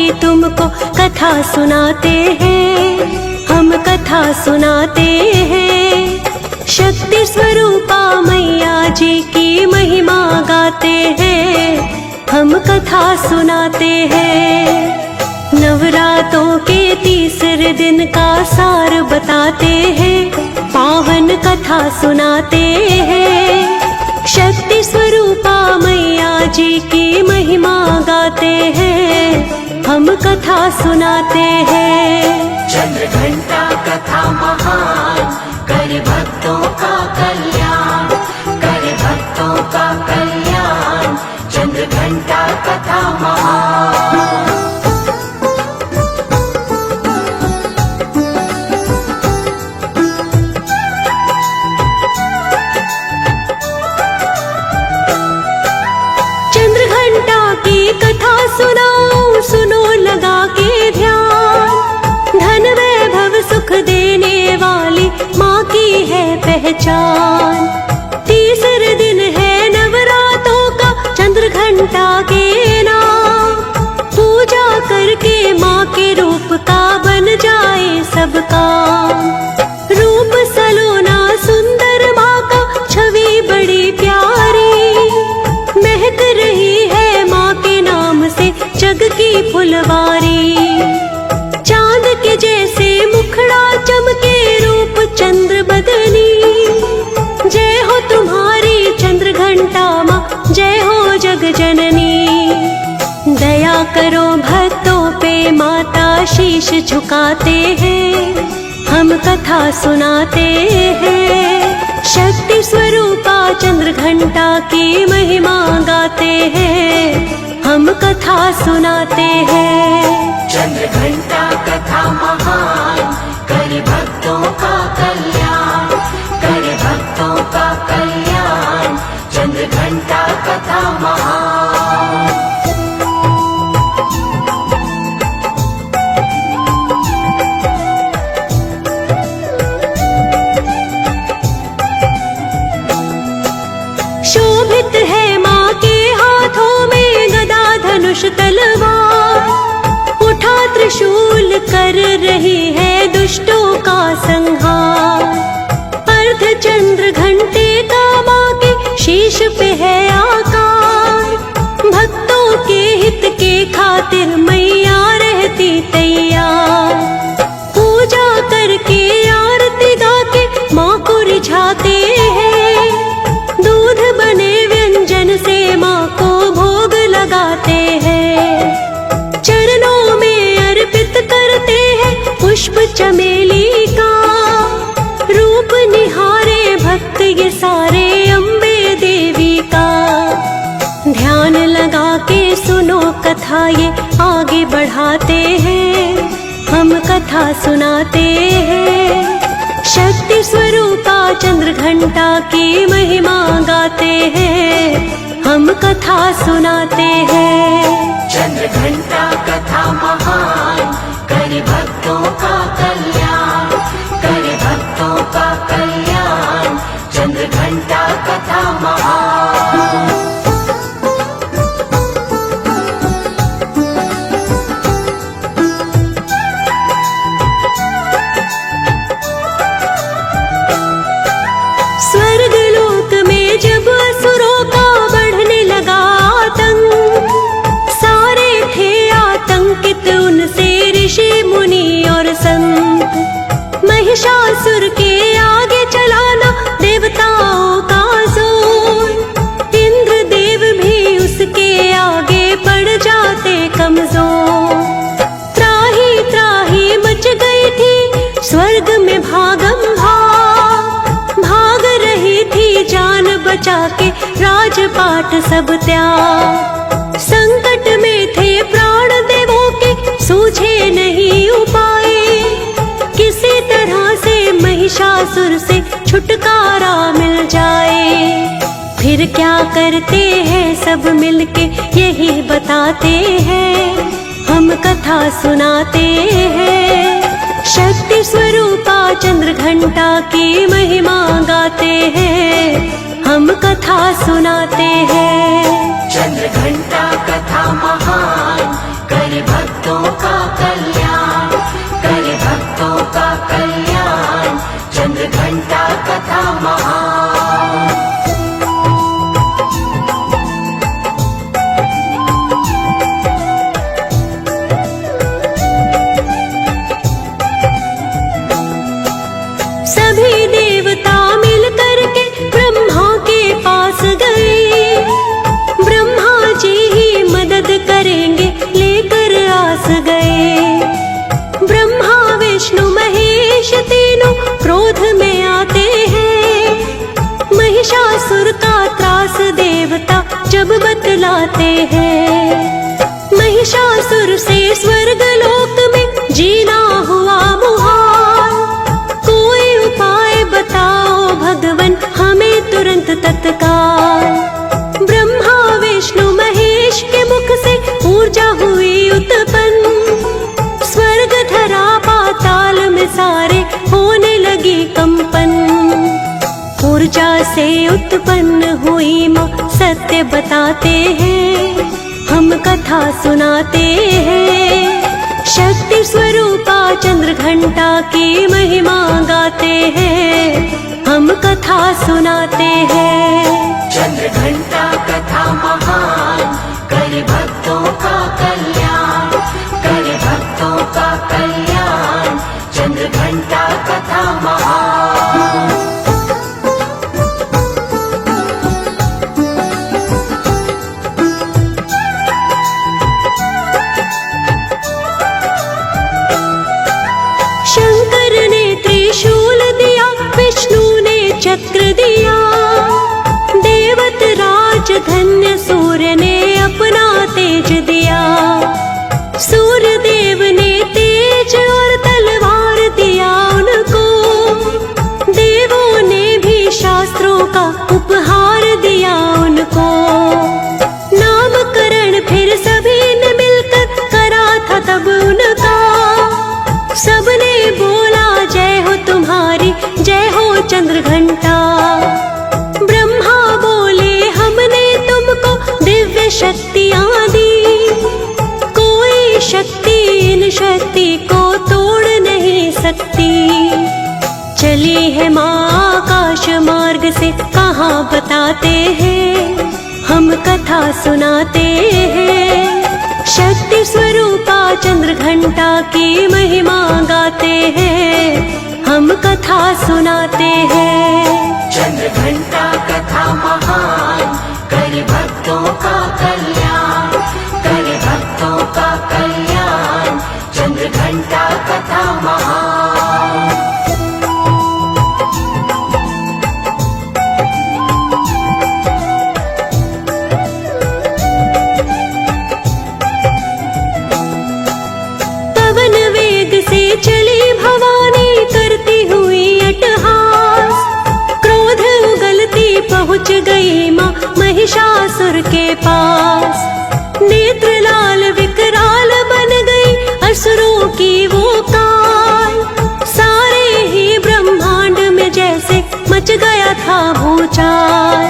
की तुमको कथा सुनाते हैं, हम कथा सुनाते हैं। शक्ति स्वरूपा मैया जी की महिमा गाते हैं, हम कथा सुनाते हैं। नवरातों के तीसरे दिन का सार बताते हैं, पावन कथा सुनाते हैं। शक्ति स्वरूपा मैया जी की महिमा गाते हैं, हम कथा सुनाते हैं। चंद्र घंटा कथा महान, करे भक्तों का कल्याण, करे भक्तों का कल्याण। चंद्र घंटा कथा महान। कथा सुनाओ सुनो लगा के ध्यान, धन वैभव सुख देने वाली माँ की है पहचान। तीसरे दिन है नवरातों का चंद्र घंटा के नाम, पूजा करके माँ के रूप का बन जाए सबका। रूप सलोना सुंदर माँ का, छवि बड़ी प्यारी, महक रही है माँ के नाम से जग की फुलवारी। चांद के जैसे मुखड़ा चमके रूप चंद्र बदनी, जय हो तुम्हारी चंद्र घंटा माँ, जय हो जग जननी। दया करो भक्तों पे माता, शीश झुकाते हैं, हम कथा सुनाते हैं। शक्ति स्वरूपा चंद्र घंटा की महिमा गाते हैं, हम कथा सुनाते हैं। चंद्र घंटा कथा महान, करे भक्तों का कल्याण, करे भक्तों का कल्याण। चंद्र घंटा कथा महान। शोभित है माँ के हाथों में गदा धनुष तलवार, उठा त्रिशूल कर रही है दुष्टों का संहार। अर्ध चंद्र घंटे का माँ के शीश पे है आकार, भक्तों के हित के खातिर मैया रहती तैयार। पूजा करके आरती गा के माँ को रिझाते हैं, दूध बने व्यंजन से माँ को भोग लगाते हैं। चरणों में अर्पित करते हैं पुष्प चमेली का, रूप निहारे भक्त ये सारे अम्बे देवी का। ध्यान लगा के सुनो कथा ये आगे बढ़ाते हैं, हम कथा सुनाते हैं। शक्ति स्वरूपा चंद्र घंटा की महिमा गाते हैं, हम कथा सुनाते हैं। चंद्र घंटा कथा महान, करे भक्तों का कल्याण, करे भक्तों का कल्याण। चंद्र घंटा कथा महान। महिषासुर के आगे चलाना देवताओं का जोर, इंद्र देव भी उसके आगे पड़ जाते कमजोर। त्राही त्राही मच गई थी स्वर्ग में भागम भाग, भाग रही थी जान बचा के राजपाट सब त्याग। संकट में थे प्राण देवों के, सूझे नहीं उपाय, किसी तरह से महिषासुर से छुटकारा मिल जाए। फिर क्या करते हैं सब मिलके यही बताते हैं, हम कथा सुनाते हैं। शक्ति स्वरूपा चंद्र घंटा की महिमा गाते हैं, हम कथा सुनाते हैं। चंद्र घंटा कथा महान, करे भक्तों बढ़ाते हैं। महिषासुर से स्वर्ग लोक में जीना हुआ मुहाल, कोई उपाय बताओ भगवन हमें तुरंत तत्काल। ब्रह्मा विष्णु महेश के मुख से ऊर्जा हुई उत्पन्न, स्वर्ग धरा पाताल में सारे होने लगी कंपन। ऊर्जा से उत्पन्न हुई माँ सत्य बताते हैं, हम कथा सुनाते हैं। शक्ति स्वरूपा चंद्र घंटा की महिमा गाते हैं, हम कथा सुनाते हैं। चंद्र घंटा कथा महान, करे भक्तों का कल्याण, करे भक्तों का कल्याण। चंद्र घंटा कथा महान। शंकर ने त्रिशूल दिया, विष्णु ने चक्र दिया, देवत राज धन्य सूर्य ने अपना तेज दिया। सूर्य देव ने तेज और तलवार दिया उनको, देवों ने भी शास्त्रों का उपहार दिया उनको। नामकरण फिर सभी ने मिलकर करा था तब उनका, सबने बोला जय हो तुम्हारी, जय हो चंद्र घंटा। ब्रह्मा बोले हमने तुमको दिव्य शक्तियाँ दी, कोई शक्ति इन शक्ति को तोड़ नहीं सकती। चली है माँ आकाश मार्ग से कहाँ बताते हैं, हम कथा सुनाते हैं। शक्ति स्वरूपा चंद्र घंटा की महिमा गाते हैं, हम कथा सुनाते हैं। चंद्र घंटा कथा महान, करे भक्तों का कल्याण, करे भक्तों का कल्याण। चंद्र घंटा कथा महान। चली भवानी करती हुई अट्टहास, क्रोध उगलती पहुँच गई माँ महिषासुर के पास। नेत्र लाल विकराल बन गई असुरों की वो काल, सारे ही ब्रह्मांड में जैसे मच गया था भूचाल।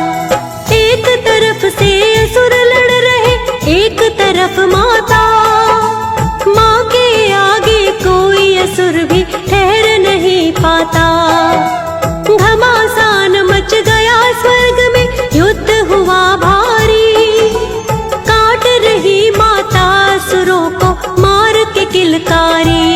एक तरफ से असुर लड़ रहे, एक तरफ माता, माँ के आगे कोई असुर भी ठहर नहीं पाता। घमासान मच गया स्वर्ग में, युद्ध हुआ भारी, काट रही माता असुरों को मार के किलकारी।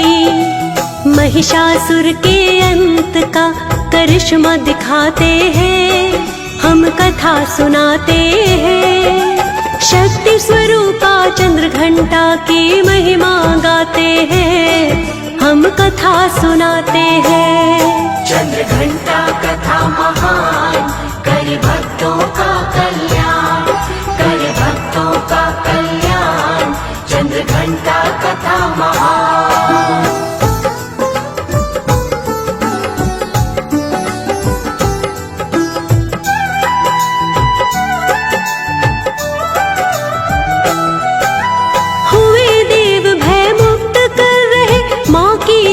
महिषासुर के अंत का करिश्मा दिखाते हैं, हम कथा सुनाते हैं। शक्ति स्वरूपा चंद्र घंटा की महिमा गाते हैं, हम कथा सुनाते हैं। चंद्र घंटा कथा महान, करे भक्तों का कल्याण, करे भक्तों का कल्याण। चंद्र घंटा कथा महान।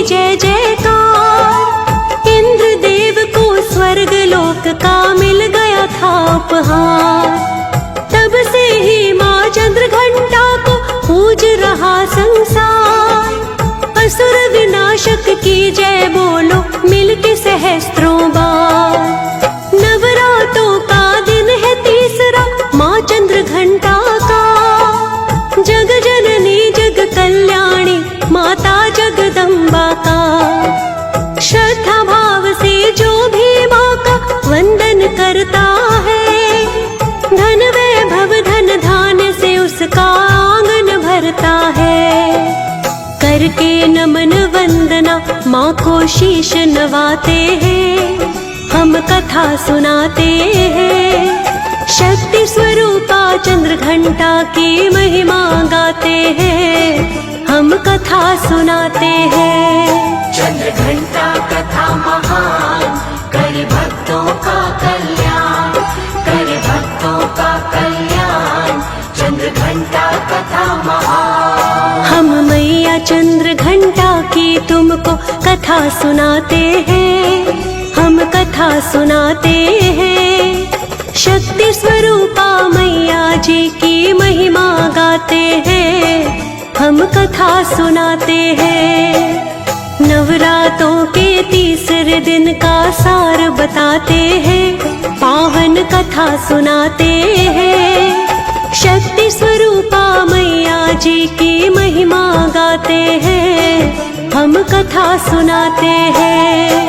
जय जयकार, इंद्र देव को स्वर्ग लोक का मिल गया था उपहार। तब से ही माँ चंद्र घंटा को पूज रहा संसार। असुर विनाशक की जय बोलो मिलके सहस्त्रों बार। नवरात्रों का दिन है तीसरा माँ चंद्र घंटा का, जग जननी जग कल्याणी माता जगदम्बा का। श्रद्धा भाव से जो भी माँ का वंदन करता है, धन वैभव धन धान्य से उसका आंगन भरता है। करके नमन वंदना माँ को शीश नवाते हैं, हम कथा सुनाते हैं। शक्ति स्वरूपा चंद्र घंटा की महिमा गाते हैं, हम कथा सुनाते हैं। चंद्र घंटा कथा महान, करे भक्तों का कल्याण, करे भक्तों का कल्याण। चंद्र घंटा कथा महान। हम मैया चंद्र घंटा की तुमको कथा सुनाते हैं, हम कथा सुनाते हैं। शक्ति स्वरूपा मैया जी की महिमा गाते हैं, हम कथा सुनाते हैं। नवरातों के तीसरे दिन का सार बताते हैं, पावन कथा सुनाते हैं। शक्ति स्वरूपा मैया जी की महिमा गाते हैं, हम कथा सुनाते हैं।